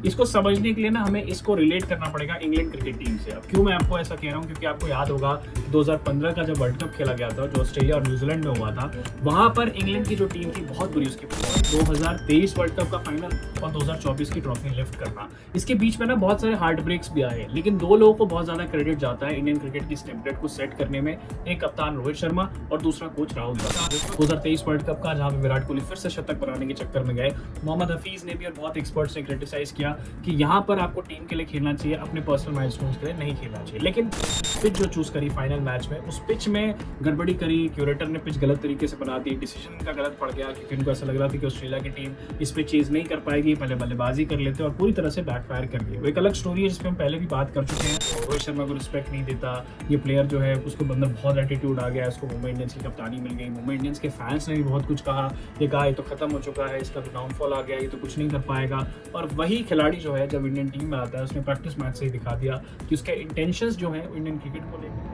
इसको समझने के लिए ना हमें इसको रिलेट करना पड़ेगा इंग्लैंड क्रिकेट टीम से। अब क्यों मैं आपको ऐसा कह रहा हूँ, क्योंकि आपको याद होगा 2015 का जब वर्ल्ड कप खेला गया था, जो ऑस्ट्रेलिया और न्यूजीलैंड में हुआ था, वहां पर इंग्लैंड की जो टीम थी बहुत बुरी उसकी परफॉर्मेंस। 2023 वर्ल्ड कप का फाइनल और 2024 की ट्रॉफी लिफ्ट करना, इसके बीच में ना बहुत सारे हार्ट ब्रेक्स भी आए, लेकिन दो लोगों को बहुत ज्यादा क्रेडिट जाता है इंडियन क्रिकेट की इस टेम्पलेट को सेट करने में। एक कप्तान रोहित शर्मा और दूसरा coach Rahul Dravid. 2023 world cup का जहां पे विराट कोहली फिर से शतक बनाने के चक्कर में गए, मोहम्मद हफीज ने भी और बहुत एक्सपर्ट्स ने क्रिटिसाइज किया कि यहाँ पर आपको टीम के लिए खेलना चाहिए, अपने पर्सनल माइलस्टोन्स के लिए नहीं खेलना चाहिए। लेकिन पिच जो चूज करी फाइनल मैच में, उस पिच में गड़बड़ी करी, क्यूरेटर ने पिच गलत तरीके से बना दी, डिसीजन इनका गलत पड़ गया क्योंकि उनको ऐसा लग रहा था कि ऑस्ट्रेलिया की टीम इस पे चेज नहीं कर पाएगी, पहले बल्लेबाजी कर लेते और पूरी तरह से बैकफायर कर गए। वो एक अलग स्टोरी है जिसपे हम पहले भी बात कर चुके हैं। रोहित शर्मा को रिस्पेक्ट नहीं देता ये प्लेयर जो है, उसको अंदर बहुत एटीट्यूड आ गया, उसको मुंबई इंडियंस की कप्तानी मिल गई। मुंबई इंडियंस के फैंस ने भी बहुत कुछ कहा, ये कहा ये तो खत्म हो चुका है, इसका तो डाउनफॉल आ गया, ये तो कुछ नहीं कर पाएगा। और वही खिलाड़ी जो है जब इंडियन टीम में आता है, उसने प्रैक्टिस मैच से ही दिखा दिया कि उसके इंटेंशंस जो हैं इंडियन क्रिकेट को लेकर।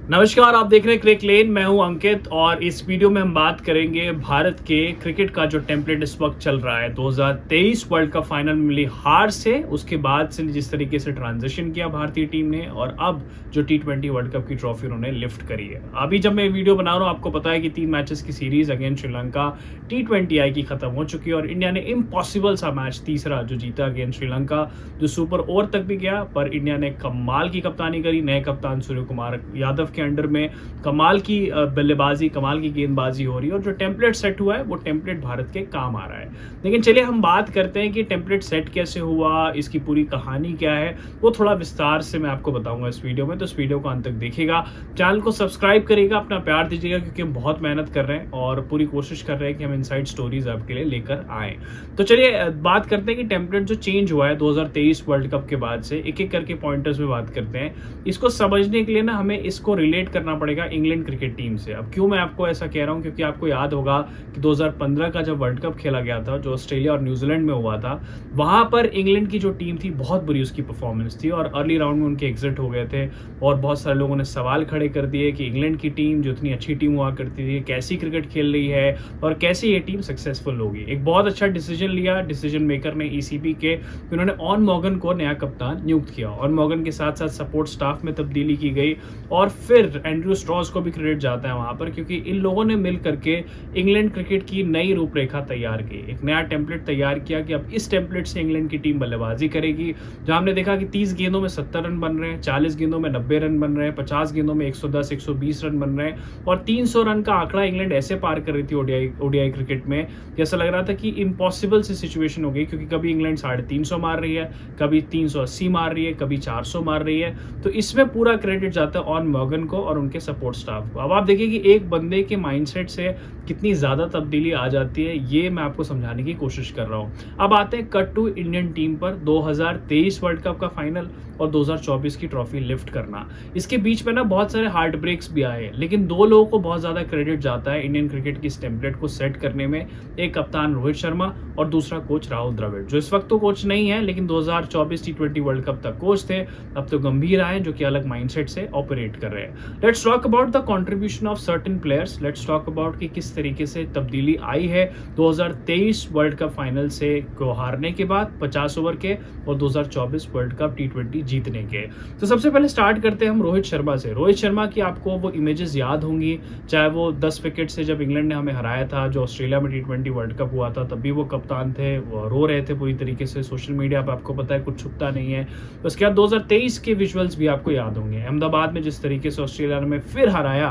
नमस्कार, आप देख रहे हैं क्रिक लेन, मैं हूं अंकित और इस वीडियो में हम बात करेंगे भारत के क्रिकेट का जो टेम्पलेट इस वक्त चल रहा है 2023 वर्ल्ड कप फाइनल में मिली हार से, उसके बाद से जिस तरीके से ट्रांजिशन किया भारतीय टीम ने और अब जो T20 वर्ल्ड कप की ट्रॉफी उन्होंने लिफ्ट करी है। अभी जब मैं वीडियो बना रहा हूं, आपको पता है कि 3 मैचेस की सीरीज अगेंस्ट श्रीलंका T20I की खत्म हो चुकी है और इंडिया ने इम्पॉसिबल सा मैच तीसरा जो जीता अगेंस्ट श्रीलंका, जो सुपर ओवर तक भी गया, पर इंडिया ने कमाल की कप्तानी करी। नए कप्तान सूर्य कुमार यादव के अंडर में कमाल की बल्लेबाजी, कमाल की गेंदबाजी हो रही है और जो टेम्पलेट सेट हुआ है वो टेम्पलेट भारत के काम आ रहा है। लेकिन चलिए हम बात करते हैं कि टेम्पलेट सेट कैसे हुआ, इसकी पूरी कहानी क्या है, वो थोड़ा विस्तार से मैं आपको बताऊंगा इस वीडियो में। तो इस वीडियो को अंत तक देखिएगा, चैनल को सब्सक्राइब करिएगा, अपना प्यार दीजिएगा क्योंकि हम बहुत मेहनत कर रहे हैं और पूरी कोशिश कर रहे हैं कि हम इनसाइड स्टोरीज आपके लिए लेकर आए। तो चलिए बात करते हैं कि टेम्पलेट जो चेंज हुआ है 2023 वर्ल्ड कप के बाद से, एक एक करके पॉइंटर्स में बात करते हैं। इसको समझने के लिए ना हमें इसको रिलेट करना पड़ेगा इंग्लैंड क्रिकेट टीम से। अब क्यों मैं आपको ऐसा कह रहा हूं, क्योंकि आपको याद होगा कि 2015 का जब वर्ल्ड कप खेला गया था, जो ऑस्ट्रेलिया और न्यूजीलैंड में हुआ था, वहां पर इंग्लैंड की जो टीम थी बहुत बुरी उसकी परफॉर्मेंस थी और अर्ली राउंड में उनके एग्जिट हो गए थे और बहुत सारे लोगों ने सवाल खड़े कर दिए कि इंग्लैंड की टीम जो इतनी अच्छी टीम हुआ करती थी कैसी क्रिकेट खेल रही है और कैसे ये टीम सक्सेसफुल होगी। एक बहुत अच्छा डिसीजन लिया डिसीजन मेकर ने ECB के, उन्होंने ऑन मॉर्गन को नया कप्तान नियुक्त किया। ऑन मॉर्गन के साथ साथ सपोर्ट स्टाफ में तब्दीली की गई और फिर एंड्रू स्ट्रॉस को भी क्रेडिट जाता है वहां पर, क्योंकि इन लोगों ने मिल करके इंग्लैंड क्रिकेट की नई रूपरेखा तैयार की, एक नया टेम्पलेट तैयार किया कि अब इस टेम्पलेट से इंग्लैंड की टीम बल्लेबाजी करेगी। जहां हमने देखा कि 30 गेंदों में 70 रन बन रहे हैं, 40 गेंदों में 90 रन बन रहे हैं, 50 गेंदों में 110-120 रन बन रहे हैं और 300 रन का आंकड़ा इंग्लैंड ऐसे पार कर रही थी ओडीआई क्रिकेट में, जैसा लग रहा था कि इम्पॉसिबल सी सिचुएशन हो गई, क्योंकि कभी इंग्लैंड 350 मार रही है, कभी 380 मार रही है, कभी 400 मार रही है। तो इसमें पूरा क्रेडिट जाता है ऑन मॉर्गन को और उनके सपोर्ट स्टाफ को। अब आप देखिए कि एक बंदे के माइंडसेट से कितनी ज्यादा तब्दीली आ जाती है, ये मैं आपको समझाने की कोशिश कर रहा हूं। अब आते हैं कट टू इंडियन टीम पर, 2023 वर्ल्ड कप का फाइनल और 2024 की ट्रॉफी लिफ्ट करना, इसके बीच में ना बहुत सारे हार्ट ब्रेक्स भी आए, लेकिन दो लोगों को बहुत ज्यादा क्रेडिट जाता है इंडियन क्रिकेट की इस टेम्पलेट को सेट करने में। एक कप्तान रोहित शर्मा और दूसरा कोच राहुल द्रविड़, जो इस वक्त तो कोच नहीं है लेकिन 2024 T20 वर्ल्ड कप तक कोच थे, अब तो गंभीर आए जो कि अलग माइंडसेट से ऑपरेट कर रहे हैं। Let's talk about the contribution of certain players, let's talk about कि किस तरीके से तब्दीली आई है 2023 वर्ल्ड कप फाइनल से को हारने के बाद 50 ओवर के और 2024 वर्ल्ड कप T20 जीतने के। तो सबसे पहले स्टार्ट करते हैं हम रोहित शर्मा से। रोहित शर्मा की आपको वो इमेजेस याद होंगी, चाहे वो 10 विकेट से जब इंग्लैंड ने हमें हराया था, जो ऑस्ट्रेलिया में T20 वर्ल्ड कप हुआ था, तब भी वो कप्तान थे, वो रो रहे थे पूरी तरीके से, सोशल मीडिया पर आपको पता है कुछ छुपता नहीं है। उसके बाद 2023 के विजुअल्स भी आपको याद होंगे, अहमदाबाद में जिस तरीके से ऑस्ट्रेलिया ने फिर हराया।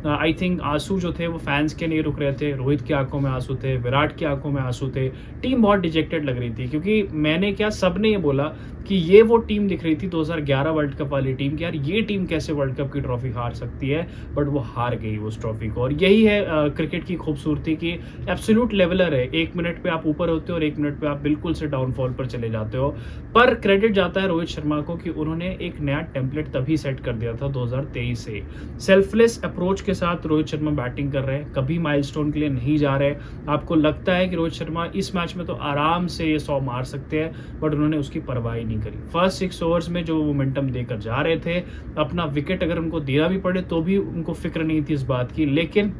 आई थिंक आंसू जो थे वो फैंस के नहीं रुक रहे थे, रोहित की आंखों में आंसू थे, विराट की आंखों में आंसू थे, टीम बहुत डिजेक्टेड लग रही थी, क्योंकि मैंने क्या सबने ये बोला कि ये वो टीम दिख रही थी 2011 वर्ल्ड कप वाली टीम की, यार ये टीम कैसे वर्ल्ड कप की ट्रॉफी हार सकती है, बट वो हार गई उस ट्रॉफी को। और यही है क्रिकेट की खूबसूरती की एब्सोल्यूट लेवलर है, 1 मिनट पे आप ऊपर होते हो और 1 मिनट पे आप बिल्कुल से डाउनफॉल पर चले जाते हो। पर क्रेडिट जाता है रोहित शर्मा को कि उन्होंने एक नया टेम्पलेट तभी सेट कर दिया था 2023 से। सेल्फलेस अप्रोच के साथ रोहित शर्मा बैटिंग कर रहे हैं, कभी माइलस्टोन के लिए नहीं जा रहे। आपको लगता है कि रोहित शर्मा इस मैच में तो आराम से ये 100 मार सकते हैं, बट उन्होंने उसकी परवाह नहीं करी। फर्स्ट 6 ओवर्स में जो मोमेंटम देकर जा रहे थे, अपना विकेट अगर उनको देना भी पड़े तो भी उनको फिक्र नहीं थी इस बात की, लेकिन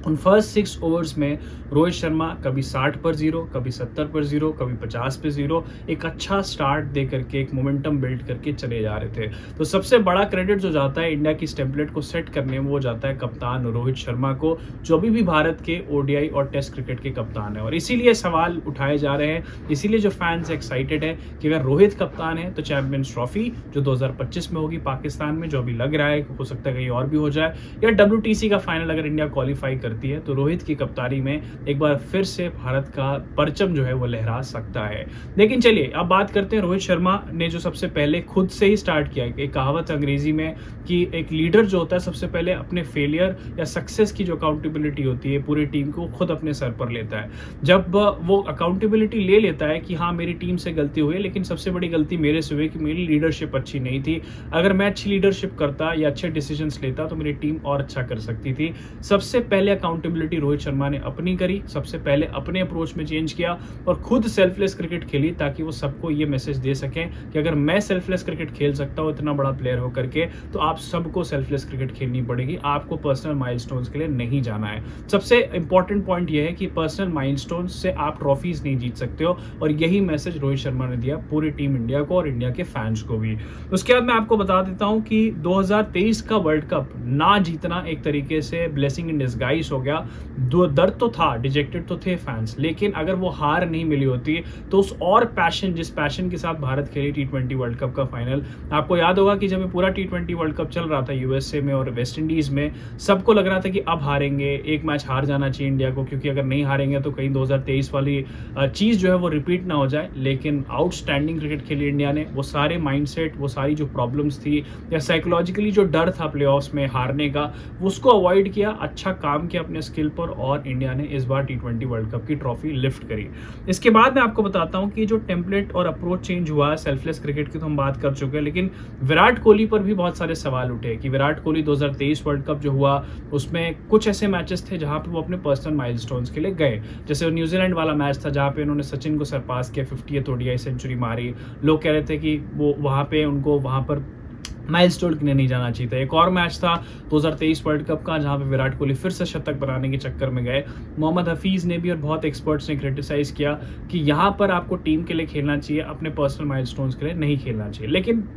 उन फर्स्ट 6 ओवर्स में रोहित शर्मा कभी 60 पर 0, कभी 70 पर 0, कभी 50 पे 0, एक अच्छा स्टार्ट दे करके एक मोमेंटम बिल्ड करके चले जा रहे थे। तो सबसे बड़ा क्रेडिट जो जाता है इंडिया की इस टेम्पलेट को सेट करने में, वो जाता है कप्तान रोहित शर्मा को, जो अभी भी भारत के ओडीआई और टेस्ट क्रिकेट के कप्तान है। और इसीलिए सवाल उठाए जा रहे हैं, इसीलिए जो फैंस एक्साइटेड है कि अगर रोहित कप्तान है तो चैंपियंस ट्रॉफी जो 2025 में होगी पाकिस्तान में, जो अभी लग रहा है हो सकता है कहीं और भी हो जाए, या WTC का फाइनल अगर इंडिया क्वालिफाई करती है, तो रोहित की कप्तानी में एक बार फिर से भारत का परचम जो है वो लहरा सकता है। लेकिन चलिए अब बात करते हैं रोहित शर्मा ने जो सबसे पहले खुद से ही स्टार्ट किया। एक कहावत अंग्रेजी में कि एक लीडर जो होता है सबसे पहले अपने फेलियर या सक्सेस की जो अकाउंटेबिलिटी होती है पूरी टीम को खुद अपने सर पर लेता है। जब वो अकाउंटेबिलिटी ले लेता है कि हाँ मेरी टीम से गलती हुई, लेकिन सबसे बड़ी गलती मेरे से हुई कि मेरी लीडरशिप अच्छी नहीं थी, अगर मैं अच्छी लीडरशिप करता या अच्छे डिसीजंस लेता तो मेरी टीम और अच्छा कर सकती थी। सबसे पहले अकाउंटेबिलिटी रोहित शर्मा ने अपनी करी, सबसे पहले अपने अप्रोच में चेंज किया और खुद सेल्फलेस क्रिकेट खेली, ताकि वो सबको ये मैसेज दे सकें कि अगर मैं सेल्फलेस क्रिकेट खेल सकता हूँ इतना बड़ा प्लेयर होकर के, तो आप सबको सेल्फलेस क्रिकेट खेलनी पड़ेगी, आपको पर्सनल माइलस्टोन्स के लिए नहीं जाना है। सबसे इंपॉर्टेंट पॉइंट यह है कि पर्सनल माइलस्टोन्स से आप ट्रॉफीज नहीं जीत सकते हो, और यही मैसेज रोहित शर्मा ने दिया पूरी टीम इंडिया को और इंडिया के फैंस को भी। उसके बाद मैं आपको बता देता हूं कि 2023 का वर्ल्ड कप ना जीतना एक तरीके से ब्लेसिंग इन डिस्गाइज हो गया। दर्द तो था, डिजेक्टेड तो थे फैंस, लेकिन अगर वो हार नहीं मिली होती तो उस और पैशन, जिस पैशन के साथ भारत खेली T20 वर्ल्ड कप का फाइनल, आपको याद होगा कि जब ये पूरा T20 वर्ल्ड कप चल रहा था यूएसए में और वेस्ट इंडीज में, सबको लग रहा था कि अब हारेंगे, एक मैच हार जाना चाहिए इंडिया को, क्योंकि अगर नहीं हारेंगे तो कहीं 2023 वाली चीज जो है वो रिपीट ना हो जाए। लेकिन आउटस्टैंडिंग क्रिकेट खेली इंडिया ने। वो सारे माइंडसेट, वो सारी जो प्रॉब्लम्स थी या साइकोलॉजिकली जो डर था प्लेऑफ्स में हारने का, उसको अवॉइड किया, अच्छा काम किया अपने स्किल पर, और इंडिया ने इस बार T20 वर्ल्ड कप की ट्रॉफी लिफ्ट करी। इसके बाद मैं आपको बताता हूं कि जो टेम्पलेट और अप्रोच चेंज हुआ सेल्फलेस क्रिकेट की तो हम बात कर चुके हैं, लेकिन विराट कोहली पर भी बहुत सारे सवाल उठे कि विराट कोहली 2023 वर्ल्ड कप जो हुआ उसमें कुछ ऐसे मैचेस थे जहां पे वो अपने पर्सनल माइलस्टोन्स के लिए गए। जैसे न्यूजीलैंड वाला मैच था जहां पे उन्होंने सचिन को सरपास किया, 50th ODI सेंचुरी मारी। लोग कह रहे थे कि वो वहां पे उनको वहां पर माइलस्टोन के लिए नहीं जाना चाहिए था। एक और मैच था 2023 वर्ल्ड कप का जहां पे विराट कोहली फिर से शतक बनाने के चक्कर में गए। मोहम्मद हफीज ने भी और बहुत एक्सपर्ट्स ने क्रिटिसाइज किया कि यहां पर आपको टीम के लिए खेलना चाहिए, अपने पर्सनल माइलस्टोन्स के लिए नहीं खेलना चाहिए। लेकिन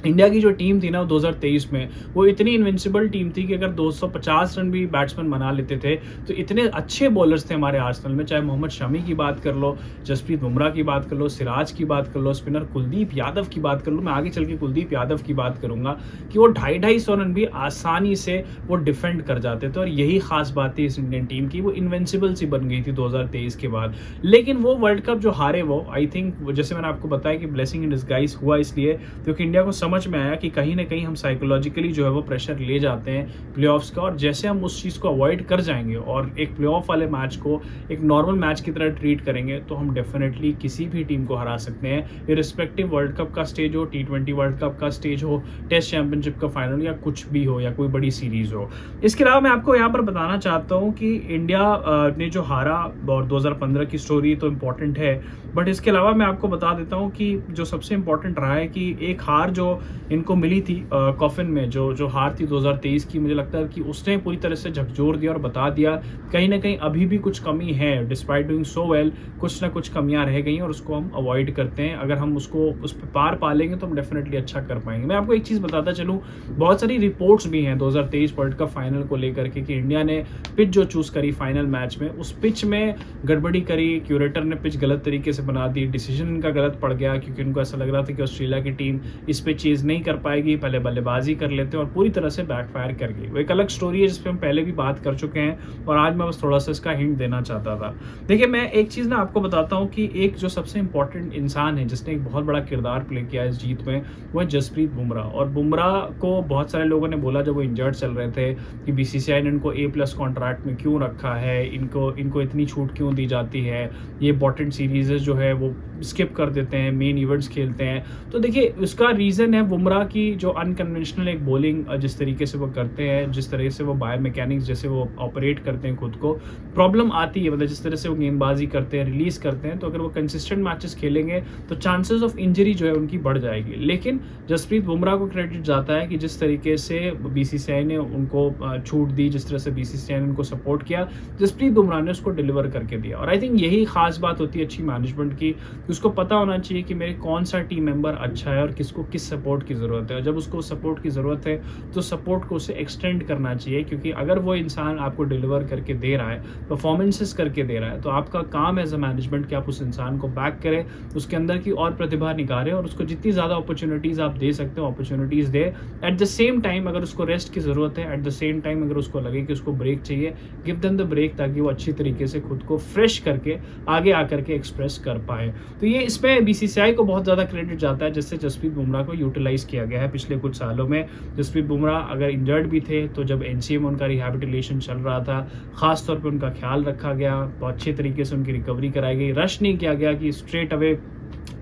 इंडिया की जो टीम थी ना 2023 में, वो इतनी इनविंसिबल टीम थी कि अगर 250 रन भी बैट्समैन बना लेते थे तो इतने अच्छे बॉलर्स थे हमारे आर्सेनल में, चाहे मोहम्मद शमी की बात कर लो, जसप्रीत बुमराह की बात कर लो, सिराज की बात कर लो, स्पिनर कुलदीप यादव की बात कर लो। मैं आगे चल के कुलदीप यादव की बात करूंगा कि वो 250 रन भी आसानी से वो डिफेंड कर जाते थे, और यही खास बात थी इस इंडियन टीम की, वो इनविंसिबल सी बन गई थी 2023 के बाद। लेकिन वो वर्ल्ड कप जो हारे, वो आई थिंक जैसे मैंने आपको बताया कि ब्लेसिंग इन डिस्गाइज हुआ, इसलिए क्योंकि इंडिया को समझ में आया कि कहीं ना कहीं हम साइकोलॉजिकली जो है वो प्रेशर ले जाते हैं प्लेऑफ्स का, और जैसे हम उस चीज़ को अवॉइड कर जाएंगे और एक प्लेऑफ वाले मैच को एक नॉर्मल मैच की तरह ट्रीट करेंगे, तो हम डेफिनेटली किसी भी टीम को हरा सकते हैं, इररिस्पेक्टिव वर्ल्ड कप का स्टेज हो, T20 वर्ल्ड कप का स्टेज हो, टेस्ट चैंपियनशिप का फाइनल या कुछ भी हो, या कोई बड़ी सीरीज हो। इसके अलावा मैं आपको यहाँ पर बताना चाहता हूँ कि इंडिया ने जो हारा, और 2015 की स्टोरी तो इम्पोर्टेंट है, बट इसके अलावा मैं आपको बता देता हूँ कि जो सबसे इम्पोर्टेंट रहा है कि एक हार जो इनको मिली थी कॉफिन में, जो हार थी 2023 की, मुझे लगता है कि उसने पूरी तरह से झकझोर दिया और बता दिया कहीं ना कहीं अभी भी कुछ कमी है। डिस्पाइट डूइंग सो वेल, कुछ ना कुछ कमियां रह गई हैं और उसको हम अवॉइड करते हैं। अगर हम उसको उस पर पार पालेंगे तो हम डेफिनेटली अच्छा कर पाएंगे। मैं आपको एक चीज़ बताता चलूँ, बहुत सारी रिपोर्ट्स भी हैं 2023 वर्ल्ड कप फाइनल को लेकर के कि इंडिया ने पिच जो चूज़ करी फाइनल मैच में, उस पिच में गड़बड़ी करी, क्यूरेटर ने पिच गलत तरीके से बना दी, डिसीजन इनका गलत पड़ गया, क्योंकि उनको ऐसा लग रहा था कि ऑस्ट्रेलिया की टीम इस पे चेज नहीं कर पाएगी, पहले बल्लेबाजी कर लेते हैं, और पूरी तरह से बैकफायर कर गई। वो एक अलग स्टोरी है जिस पे हम पहले भी बात कर चुके हैं, और आज मैं बस थोड़ा सा इसका हिंट देना चाहता था। देखिए, मैं एक चीज़ ना आपको बताता हूँ कि एक जो सबसे इंपॉर्टेंट इंसान है जिसने एक बहुत बड़ा किरदार प्ले किया इस जीत में, वो है जसप्रीत बुमराह। और बुमराह को बहुत सारे लोगों ने बोला जब वो इंजर्ड चल रहे थे कि BCCI ने इनको A+ कॉन्ट्रैक्ट में क्यों रखा है, इनको इतनी छूट क्यों दी जाती है, ये इंपॉर्टेंट सीरीज जो जो है वो स्किप कर देते हैं, मेन इवेंट्स खेलते हैं। तो देखिए उसका रीज़न है बुमराह की जो अनकन्वेंशनल एक बॉलिंग जिस तरीके से वो करते हैं, जिस तरह से वो बायो मैकेनिक्स जैसे वो ऑपरेट करते हैं खुद को, प्रॉब्लम आती है। मतलब जिस तरह से वो गेंदबाजी करते हैं, रिलीज़ करते हैं, तो अगर वो कंसिस्टेंट मैचेस खेलेंगे तो चांसेस ऑफ इंजरी जो है उनकी बढ़ जाएगी। लेकिन जसप्रीत बुमराह को क्रेडिट जाता है कि जिस तरीके से बीसीसीआई ने उनको छूट दी, जिस तरह से बीसीसीआई ने उनको सपोर्ट किया, जसप्रीत बुमराह ने उसको डिलीवर करके दिया। और आई थिंक यही खास बात होती है अच्छी मैनेजमेंट की, उसको पता होना चाहिए कि मेरे कौन सा टीम मेंबर अच्छा है और किसको किस सपोर्ट की ज़रूरत है। और जब उसको सपोर्ट की ज़रूरत है तो सपोर्ट को उसे एक्सटेंड करना चाहिए, क्योंकि अगर वो इंसान आपको डिलीवर करके दे रहा है, परफॉर्मेंसेस करके दे रहा है, तो आपका काम एज अ मैनेजमेंट कि आप उस इंसान को बैक करें, उसके अंदर की और प्रतिभा निकालें और उसको जितनी ज़्यादा अपॉर्चुनिटीज़ आप दे सकते हो opportunities they. At the same time अगर उसको रेस्ट की ज़रूरत है, एट द सेम टाइम अगर उसको लगे कि उसको ब्रेक चाहिए, गिव देम द ब्रेक, ताकि वो अच्छी तरीके से खुद को फ्रेश करके आगे आकर के एक्सप्रेस कर पाए। तो ये इसमें बीसीसीआई को बहुत ज़्यादा क्रेडिट जाता है, जिससे जसप्रीत बुमराह को यूटिलाइज किया गया है पिछले कुछ सालों में। जसप्रीत बुमराह अगर इंजर्ड भी थे तो जब एनसीए में उनका रिहैबिलिटेशन चल रहा था, खास तौर पे उनका ख्याल रखा गया, बहुत अच्छे तरीके से उनकी रिकवरी कराई गई। रश नहीं किया गया कि स्ट्रेट अवे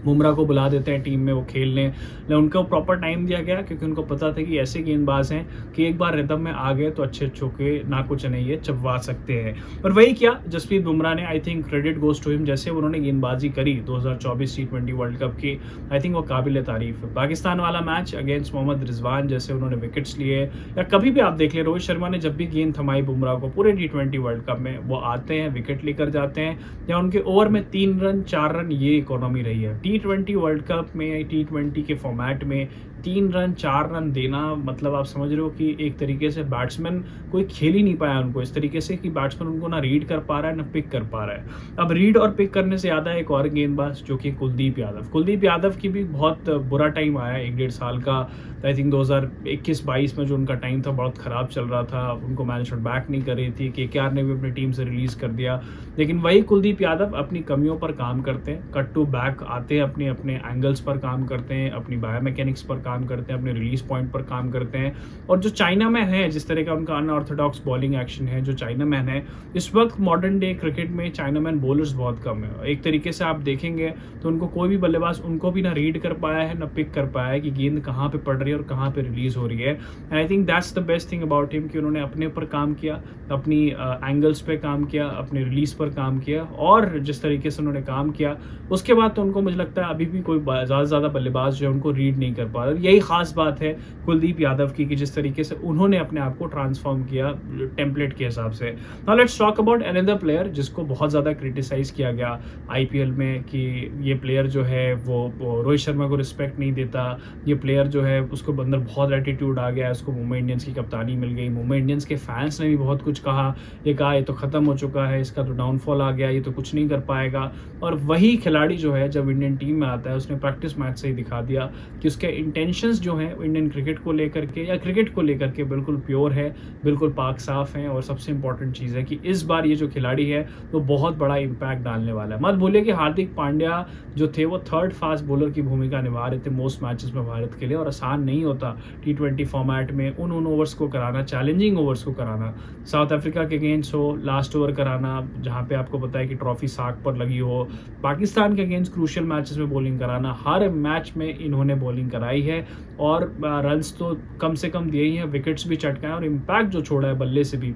बुमराह को बुला देते हैं टीम में वो खेल लें, उनको प्रॉपर टाइम दिया गया, क्योंकि उनको पता था कि ऐसे गेंदबाज हैं कि एक बार रिदम में आ गए तो अच्छे चौके ना कुछ नहीं ये चबवा सकते हैं। पर वही किया जसप्रीत बुमराह ने। I think credit goes to him, जैसे उन्होंने गेंदबाजी करी 2024 T20 वर्ल्ड कप की, आई थिंक वो काबिल तारीफ है। पाकिस्तान वाला मैच अगेंस्ट मोहम्मद रिजवान, जैसे उन्होंने विकेट्स लिए, या कभी भी आप देख ले रोहित शर्मा ने जब भी गेंद थमाई बुमराह को पूरे T20 वर्ल्ड कप में, वो आते हैं विकेट लेकर जाते हैं, या उनके ओवर में 3 रन 4 रन ये इकोनॉमी रही है। T20 वर्ल्ड कप में, T20 के फॉर्मेट में 3 रन 4 रन देना, मतलब आप समझ रहे हो कि एक तरीके से बैट्समैन कोई खेल ही नहीं पाया उनको, इस तरीके से कि बैट्समैन उनको ना रीड कर पा रहा है ना पिक कर पा रहा है। अब रीड और पिक करने से ज़्यादा एक और गेंदबाज जो कि कुलदीप यादव की भी बहुत बुरा टाइम आया 1-1.5 साल का। आई थिंक 2021-22 में जो उनका टाइम था बहुत ख़राब चल रहा था, उनको मैनेजमेंट बैक नहीं कर रही थी, केकेआर ने भी अपनी टीम से रिलीज़ कर दिया। लेकिन वही कुलदीप यादव अपनी कमियों पर काम करते हैं, कट टू बैक आते हैं, अपने एंगल्स पर काम करते हैं, अपनी बायो मैकेनिक्स पर काम करते हैं, अपने रिलीज पॉइंट पर काम करते हैं। और जो चाइना मैन है, जिस तरह का उनका अनऑर्थोडॉक्स बॉलिंग एक्शन है, जो चाइना मैन है, इस वक्त मॉडर्न डे क्रिकेट में चाइना मैन बॉलर्स बहुत कम है। एक तरीके से आप देखेंगे तो उनको कोई भी बल्लेबाज उनको भी ना रीड कर पाया है ना पिक कर पाया है कि गेंद कहाँ पे पड़ रही है और कहाँ पे रिलीज हो रही है। And I think that's the best thing about him कि उन्होंने अपने पर काम किया, अपनी एंगल्स पे काम किया, अपने रिलीज पर काम किया, और जिस तरीके से उन्होंने काम किया उसके बाद तो उनको मुझे लगता है अभी भी कोई ज़्यादा बल्लेबाज जो है उनको रीड नहीं कर पा रहा। यही खास बात है कुलदीप यादव की कि जिस तरीके से उन्होंने अपने आप को ट्रांसफॉर्म किया टेम्पलेट के हिसाब से। Now let's talk about another player जिसको बहुत ज़्यादा क्रिटिसाइज किया गया आईपीएल में कि ये प्लेयर जो है वो रोहित शर्मा को रिस्पेक्ट नहीं देता, ये प्लेयर जो है उसको अंदर बहुत एटीट्यूड आ गया, उसको मुंबई इंडियंस की कप्तानी मिल गई। मुंबई इंडियंस के फैंस ने भी बहुत कुछ कहा, ये कहा ये तो ख़त्म हो चुका है, इसका तो डाउनफॉल आ गया, ये तो कुछ नहीं कर पाएगा। और वही खिलाड़ी जो है जब इंडियन टीम में आता है उसने प्रैक्टिस मैच से ही दिखा दिया कि उसके इंटेंशंस जो हैं इंडियन क्रिकेट को लेकर के या क्रिकेट को लेकर के बिल्कुल प्योर है, बिल्कुल पाक साफ है। और सबसे इंपॉर्टेंट चीज़ है कि इस बार ये जो खिलाड़ी है वो बहुत बड़ा इम्पैक्ट डालने वाला है। मत भूलिए कि हार्दिक पांड्या जो थे वो थर्ड फास्ट बॉलर की भूमिका निभा रहे थे मोस्ट मैचेस में भारत के लिए, और आसान नहीं होता T20 फॉर्मेट में उन ओवर्स को कराना, चैलेंजिंग ओवर्स को कराना, साउथ अफ्रीका के अगेंस्ट हो लास्ट ओवर कराना जहाँ पे आपको पता है कि ट्रॉफी साख पर लगी हो, पाकिस्तान के अगेंस्ट क्रूशियल मैचेस में बॉलिंग कराना, हर मैच में इन्होंने बॉलिंग कराई है और रन्स तो कम से कम दिए ही हैं, विकेट्स भी चटकाए और इम्पैक्ट जो छोड़ा है बल्ले से भी,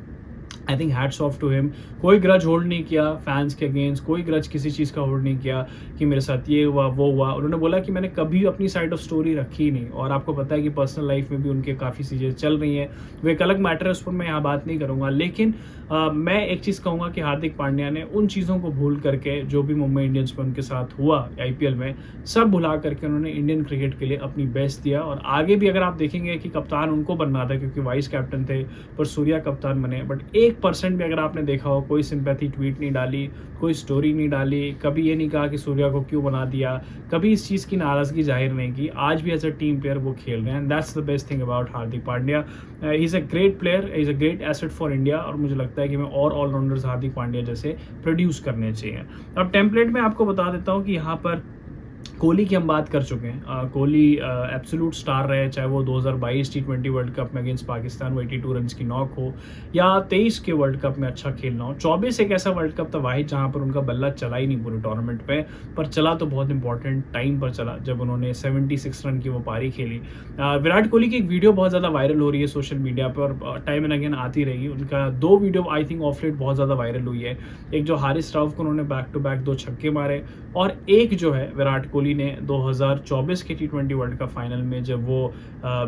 I think hats off to him. कोई ग्रज होल्ड नहीं किया फैंस के अगेंस्ट, कोई ग्रज किसी चीज़ का होल्ड नहीं किया कि मेरे साथ ये हुआ वो हुआ। उन्होंने बोला कि मैंने कभी अपनी साइड ऑफ स्टोरी रखी ही नहीं, और आपको पता है कि पर्सनल लाइफ में भी उनके काफ़ी चीज़ें चल रही हैं, वो एक अलग मैटर है, उस पर मैं यहाँ बात नहीं करूँगा। लेकिन मैं एक चीज़ कहूँगा कि हार्दिक पांड्या ने उन चीज़ों को भूल करके जो भी मुंबई इंडियंस में उनके साथ हुआ आईपीएल में, सब भुला करके उन्होंने इंडियन क्रिकेट के लिए अपनी बेस्ट दिया। और आगे भी अगर आप देखेंगे कि कप्तान उनको बनना था क्योंकि वाइस कैप्टन थे, पर सूर्या कप्तान बने, बट 1% भी अगर आपने देखा हो कोई सिंपैथी ट्वीट नहीं डाली, कोई स्टोरी नहीं डाली, कभी ये नहीं कहा कि सूर्या को क्यों बना दिया, कभी इस चीज़ की नाराज़गी जाहिर नहीं की। आज भी एज अ टीम प्लेयर वो खेल रहे हैं, that's the best thing about Hardik Pandya. He is a great player, he is a great asset for India, और मुझे लगता है कि मैं और ऑलराउंडर्स हार्दिक पांड्या जैसे प्रोड्यूस करने चाहिए। अब टेम्पलेट में आपको बता देता हूँ कि यहाँ पर कोहली की हम बात कर चुके हैं। कोहली एब्सोल्यूट स्टार रहे, चाहे वो 2022 टी20 वर्ल्ड कप में अगेंस्ट पाकिस्तान वो 82 रन की नॉक हो, या 23 के वर्ल्ड कप में अच्छा खेलना हो। 24 एक ऐसा वर्ल्ड कप था वाहिद जहां पर उनका बल्ला चला ही नहीं पूरे टूर्नामेंट पे, पर चला तो बहुत इंपॉर्टेंट टाइम पर चला जब उन्होंने 76 रन की वो पारी खेली। विराट कोहली की एक वीडियो बहुत ज़्यादा वायरल हो रही है सोशल मीडिया पर, और टाइम एंड अगेन आती रहेगी। उनका 2 video I think of late बहुत ज़्यादा वायरल हुई है। एक जो हारिस राउफ को उन्होंने बैक टू बैक 2 छक्के मारे, और एक जो है विराट कोहली ने 2024 के टी20 वर्ल्ड कप फाइनल में जब वो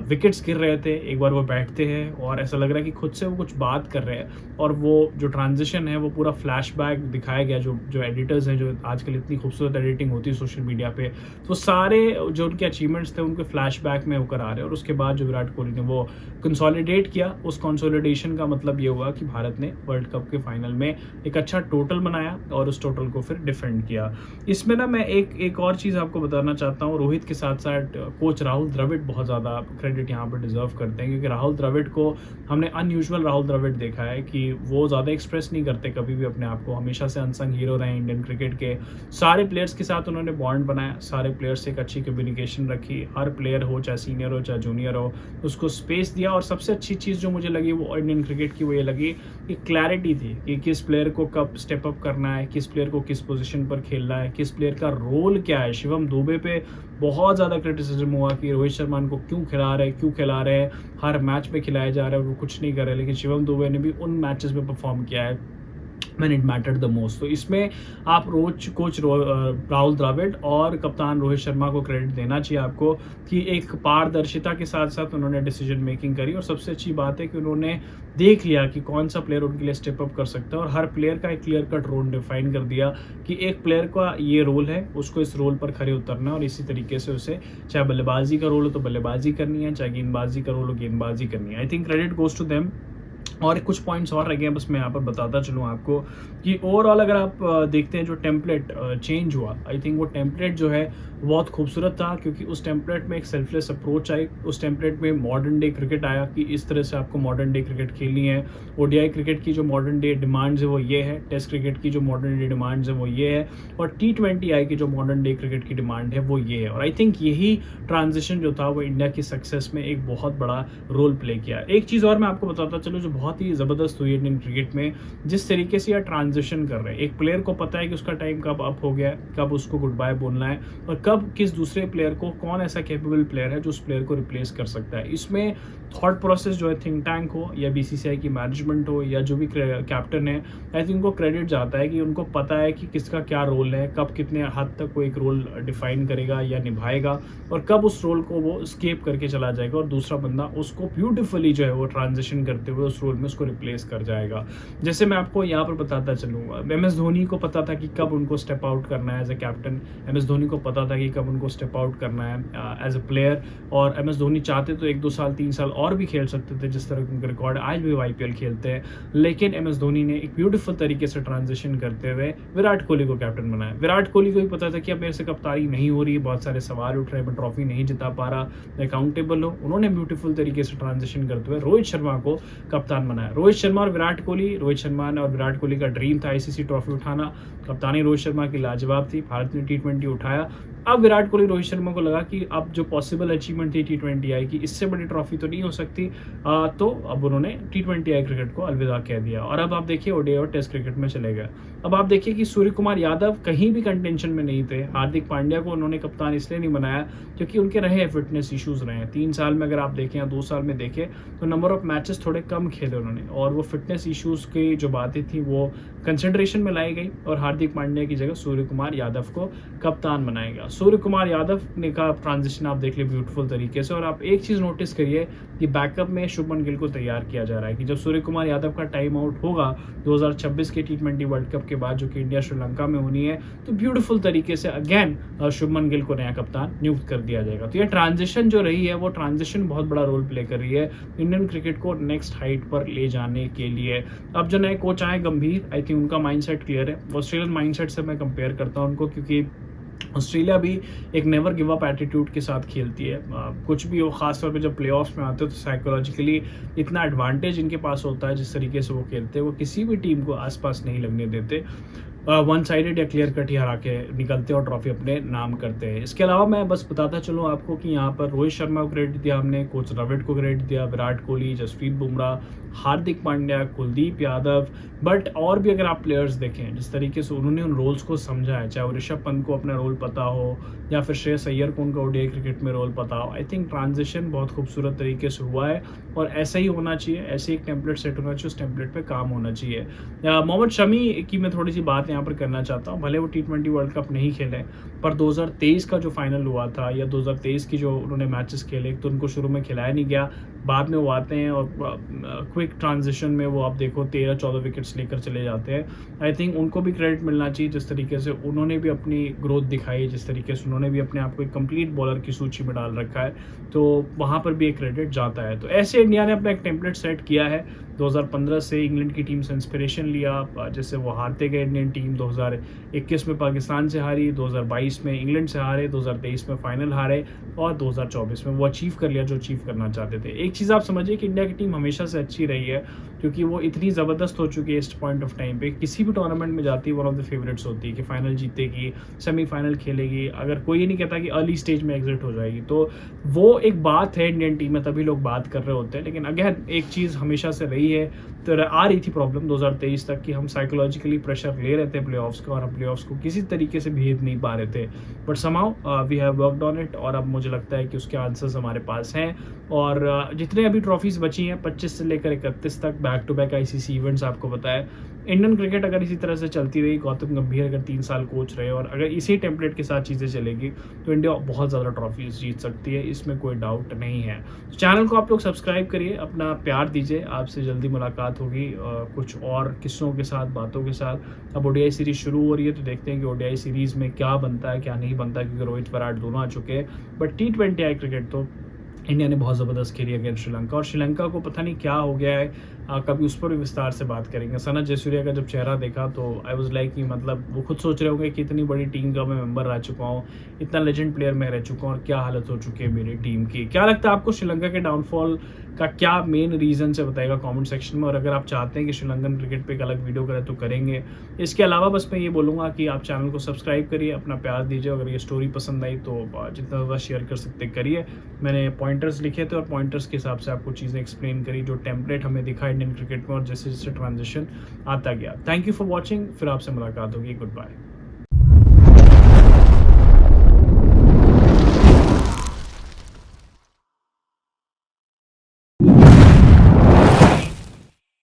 विकेट्स गिर रहे थे, एक बार वो बैठते हैं और ऐसा लग रहा है कि खुद से वो कुछ बात कर रहे हैं, और वो जो ट्रांजिशन है वो पूरा फ्लैशबैक दिखाया गया। जो एडिटर्स हैं, जो आजकल इतनी खूबसूरत एडिटिंग होती है सोशल मीडिया पे, तो सारे जो उनके अचीवमेंट्स थे उनके फ्लैशबैक में होकर आ रहे हैं। और उसके बाद जो विराट कोहली ने वो कंसोलिडेट किया, उस कंसोलिडेशन का मतलब ये हुआ कि भारत ने वर्ल्ड कप के फाइनल में एक अच्छा टोटल बनाया और उस टोटल को फिर डिफेंड किया। इसमें ना मैं एक और चीज़ आपको बताना चाहता हूँ। रोहित के साथ साथ कोच राहुल द्रविड़ बहुत ज़्यादा क्रेडिट यहाँ पर डिजर्व करते हैं, क्योंकि राहुल द्रविड़ को हमने अनयूजुअल राहुल द्रविड़ देखा है कि वो ज़्यादा एक्सप्रेस नहीं करते कभी भी अपने आप को, हमेशा से अनसंग हीरो रहे इंडियन क्रिकेट के। सारे प्लेयर्स के साथ उन्होंने बॉन्ड बनाया, सारे प्लेयर्स से एक अच्छी कम्युनिकेशन रखी, हर प्लेयर हो चाहे सीनियर हो चाहे जूनियर हो उसको स्पेस दिया। और सबसे अच्छी चीज़ जो मुझे लगी वो इंडियन क्रिकेट की वो ये लगी कि क्लैरिटी थी कि किस प्लेयर को कब स्टेप अप करना है, किस प्लेयर को किस पोजीशन पर खेलना है, किस प्लेयर का रोल क्या है। शिवम दुबे पे बहुत ज़्यादा क्रिटिसिज्म हुआ कि रोहित शर्मा को क्यों खिला रहे हैं, हर मैच में खिलाया जा रहा है और वो कुछ नहीं कर रहे, लेकिन शिवम दुबे ने भी उन मैचेस में परफॉर्म किया है when it mattered the most। तो इसमें आप कोच राहुल द्रविड़ और कप्तान रोहित शर्मा को क्रेडिट देना चाहिए आपको कि एक पारदर्शिता के साथ साथ उन्होंने डिसीजन मेकिंग करी। और सबसे अच्छी बात है कि उन्होंने देख लिया कि कौन सा प्लेयर उनके लिए स्टेप अप कर सकता है, और हर प्लेयर का एक क्लियर कट रोल डिफाइन कर दिया कि एक प्लेयर का ये रोल है, उसको इस रोल पर खड़े उतरना है, और इसी तरीके से उसे चाहे बल्लेबाजी का रोल हो तो बल्लेबाजी करनी है, चाहे गेंदबाजी का रोल हो गेंदबाजी करनी है। I think credit goes to them. और कुछ पॉइंट्स और रह गए हैं, बस मैं यहाँ पर बताता चलूँ आपको कि ओवरऑल अगर आप देखते हैं जो टेम्पलेट चेंज हुआ, आई थिंक वो टेम्पलेट जो है बहुत खूबसूरत था, क्योंकि उस टेम्पलेट में एक सेल्फलेस अप्रोच आई, उस टेम्पलेट में मॉडर्न डे क्रिकेट आया कि इस तरह से आपको मॉडर्न डे क्रिकेट खेलनी है। ओडीआई क्रिकेट की जो मॉडर्न डे डिमांड्स है वो ये है, टेस्ट क्रिकेट की जो मॉडर्न डे डिमांड्स है वो ये है, और T20I की जो मॉडर्न डे क्रिकेट की डिमांड है वो ये है। और आई थिंक यही ट्रांजिशन जो था वो इंडिया की सक्सेस में एक बहुत बड़ा रोल प्ले किया। एक चीज़ और मैं आपको बताता चलूँ जो बहुत ही ज़बरदस्त हुई इंडियन क्रिकेट में, जिस तरीके से यह ट्रांजिशन कर रहे हैं। एक प्लेयर को पता है कि उसका टाइम कब अप हो गया है, कब उसको गुड बाय बोलना है, और कब किस दूसरे प्लेयर को, कौन ऐसा कैपेबल प्लेयर है जो उस प्लेयर को रिप्लेस कर सकता है। इसमें थॉट प्रोसेस जो है थिंक टैंक हो या BCCI की मैनेजमेंट हो या जो भी कैप्टन है, आई थिंक उनको क्रेडिट जाता है कि उनको पता है कि किसका क्या रोल है, कब कितने हद तक वो एक रोल डिफाइन करेगा या निभाएगा, और कब उस रोल को वो स्केप करके चला जाएगा और दूसरा बंदा उसको ब्यूटीफुली जो है वो ट्रांजिशन करते हुए उस रोल में उसको रिप्लेस कर जाएगा। जैसे मैं आपको यहाँ पर बताता चलूँगा, MS धोनी को पता था कि कब उनको स्टेप आउट करना है as a captain, MS Dhoni को पता था कि कब उनको स्टेप आउट करना है एज ए प्लेयर, और MS धोनी चाहते तो 1-2 साल 3 साल और भी खेल सकते थे जिस तरह उनका रिकॉर्ड, आज भी IPL खेलते हैं, लेकिन MS धोनी ने एक ब्यूटीफुल तरीके से ट्रांजिशन करते हुए विराट कोहली को कैप्टन बनाया। विराट कोहली को भी पता था कि अब मेरे से कप्तानी नहीं हो रही, बहुत सारे सवाल उठ रहे हैं, मैं ट्रॉफी नहीं जिता पा रहा, मैं अकाउंटेबल हूँ। उन्होंने ब्यूटीफुल तरीके से ट्रांजिशन करते हुए रोहित शर्मा को कप्तान बनाया। रोहित शर्मा और विराट कोहली, रोहित शर्मा और विराट कोहली का ड्रीम था ICC ट्रॉफी उठाना, कप्तानी रोहित शर्मा की लाजवाब थी, भारत ने T20 उठाया। अब विराट कोहली रोहित शर्मा को लगा कि अब जो पॉसिबल अचीवमेंट थी T20I की, इससे बड़ी ट्रॉफी तो नहीं हो सकती, तो अब उन्होंने T20I क्रिकेट को अलविदा कह दिया, और अब आप देखिए ODI और टेस्ट क्रिकेट में चले गए। अब आप देखिए कि सूर्य कुमार यादव कहीं भी कंटेंशन में नहीं थे। हार्दिक पांड्या को उन्होंने कप्तान इसलिए नहीं बनाया क्योंकि उनके रहे फिटनेस इश्यूज रहे हैं। 3 साल में अगर आप देखें या 2 साल में देखें तो नंबर ऑफ मैचेस थोड़े कम खेले उन्होंने, और वो फिटनेस इश्यूज की जो बातें थी वो कंसिडरेशन में लाई गई, और हार्दिक पांड्या की जगह सूर्य कुमार यादव को कप्तान बनाया गया। सूर्य कुमार यादव ने का ट्रांजिशन आप देख लिया ब्यूटीफुल तरीके से। और आप एक चीज़ नोटिस करिए कि बैकअप में शुभमन गिल को तैयार किया जा रहा है कि जब सूर्य कुमार यादव का टाइम आउट होगा 2026 के T20 वर्ल्ड कप के बाद, जो कि इंडिया श्रीलंका में होनी है, तो ब्यूटीफुल तरीके से अगेन शुभमन गिल को नया कप्तान नियुक्त कर दिया जाएगा। तो ये ट्रांजिशन जो रही है वो ट्रांजिशन बहुत बड़ा रोल प्ले कर रही है इंडियन क्रिकेट को नेक्स्ट हाइट पर ले जाने के लिए। अब जो नए कोच आए गंभीर, आई थिंक उनका माइंडसेट क्लियर है। ऑस्ट्रेलियन माइंडसेट से मैं कंपेयर करता हूँ उनको, क्योंकि ऑस्ट्रेलिया भी एक नेवर गिव अप एटीट्यूड के साथ खेलती है। कुछ भी हो, खासतौर पे जब प्लेऑफ्स में आते हैं तो साइकोलॉजिकली इतना एडवांटेज इनके पास होता है जिस तरीके से वो खेलते हैं, वो किसी भी टीम को आसपास नहीं लगने देते। वन साइडेड या क्लियर कट ही हरा के निकलते हैं और ट्रॉफी अपने नाम करते हैं। इसके अलावा मैं बस बताता चलूँ आपको कि यहाँ पर रोहित शर्मा को क्रेडिट दिया हमने, कोच द्रविड़ को क्रेडिट दिया, विराट कोहली, जसप्रीत बुमराह, हार्दिक पांड्या, कुलदीप यादव, बट और भी अगर आप प्लेयर्स देखें जिस तरीके से उन्होंने उन रोल्स को समझा है, चाहे वो ऋषभ पंत को अपना रोल पता हो या फिर श्रेयस अय्यर को उनका ओडीआई क्रिकेट में रोल पता हो, आई थिंक ट्रांजिशन बहुत खूबसूरत तरीके से हुआ है और ऐसा ही होना चाहिए, ऐसे एक टेम्पलेट सेट होना चाहिए, उस टेम्पलेट पे काम होना चाहिए। मोहम्मद शमी की मैं थोड़ी सी बात यहाँ पर करना चाहता हूँ, भले वो T20 वर्ल्ड कप नहीं खेले पर 2023 का जो फाइनल हुआ था या 2023 की जो उन्होंने मैचेस खेले, तो उनको शुरू में खिलाया नहीं गया, बाद में वो आते हैं और क्विक ट्रांजिशन में वो आप देखो 13-14 विकेट्स लेकर चले जाते हैं। आई थिंक उनको भी क्रेडिट मिलना चाहिए, जिस तरीके से उन्होंने भी अपनी ग्रोथ दिखाई, जिस तरीके से उन्होंने भी अपने आप को एक कंप्लीट बॉलर की सूची में डाल रखा है, तो वहाँ पर भी एक क्रेडिट जाता है। तो ऐसे इंडिया ने अपना एक टेम्पलेट सेट किया है। 2015 से इंग्लैंड की टीम से इंस्पिरेशन लिया, जैसे वो हारते गए इंडियन टीम, 2021 में पाकिस्तान से हारी, 2022 में इंग्लैंड से हारे, 2023 में फाइनल हारे और 2024 में वो अचीव कर लिया जो अचीव करना चाहते थे। एक चीज़ आप समझिए कि इंडिया की टीम हमेशा से अच्छी रही है, क्योंकि वो इतनी ज़बरदस्त हो चुकी है इस पॉइंट ऑफ टाइम पे, किसी भी टूर्नामेंट में जाती है वन ऑफ द फेवरेट्स होती है कि फाइनल जीतेगी, सेमीफाइनल खेलेगी, अगर कोई ये नहीं कहता कि अर्ली स्टेज में एग्जिट हो जाएगी। तो वो एक बात है इंडियन टीम में, तभी लोग बात कर रहे होते हैं। लेकिन अगेन एक चीज़ हमेशा से रही है, तो आ रही थी प्रॉब्लम 2023 तक कि हम साइकोलॉजिकली प्रेशर ले रहे थे प्लेऑफ्स का और हम प्लेऑफ्स को किसी तरीके से भेज नहीं पा रहे थे, but somehow we have worked on it और अब मुझे लगता है कि उसके आंसर्स हमारे पास हैं। और जितने अभी ट्रॉफीज़ बची हैं 25 से लेकर 31 तक back to back ICC events, आपको पता है इंडियन क्रिकेट अगर इसी तरह से चलती रही, गौतम गंभीर अगर 3 साल कोच रहे और अगर इसी टेम्पलेट के साथ चीज़ें चलेगी, तो इंडिया बहुत ज़्यादा ट्रॉफीज जीत सकती है, इसमें कोई डाउट नहीं है। तो चैनल को आप लोग सब्सक्राइब करिए, अपना प्यार दीजिए, आपसे जल्दी मुलाकात होगी कुछ और किस्सों के साथ, बातों के साथ। अब ओडीआई सीरीज शुरू हो रही है, तो देखते हैं कि ओडीआई सीरीज़ में क्या बनता है क्या नहीं बनता, क्योंकि रोहित विराट दोनों आ चुके हैं। बट T20 क्रिकेट तो इंडिया ने बहुत ज़बरदस्त खेली अगेंस्ट श्रीलंका, और श्रीलंका को पता नहीं क्या हो गया है, कभी उस पर भी विस्तार से बात करेंगे। सनत जयसूर्या का जब चेहरा देखा तो आई वाज लाइक कि मतलब वो खुद सोच रहे होंगे कि इतनी बड़ी टीम का मैं मेंबर रह चुका हूँ, इतना लेजेंड प्लेयर मैं रह चुका हूँ और क्या हालत हो चुकी है मेरी टीम की। क्या लगता है आपको श्रीलंका के डाउनफॉल का क्या मेन रीज़न से बताएगा कमेंट सेक्शन में, और अगर आप चाहते हैं कि श्रीलंकन क्रिकेट पे एक अलग वीडियो करें तो करेंगे। इसके अलावा बस मैं ये बोलूँगा कि आप चैनल को सब्सक्राइब करिए, अपना प्यार दीजिए, अगर ये स्टोरी पसंद आई तो जितना ज़्यादा शेयर कर सकते करिए। मैंने पॉइंटर्स लिखे थे और पॉइंटर्स के हिसाब से आपको चीज़ें एक्सप्लेन करी, जो टेम्पलेट हमें दिखा इंडियन क्रिकेट में और जैसे जैसे ट्रांजिशन आता गया। थैंक यू फॉर वॉचिंग, फिर आपसे मुलाकात होगी, गुड बाय।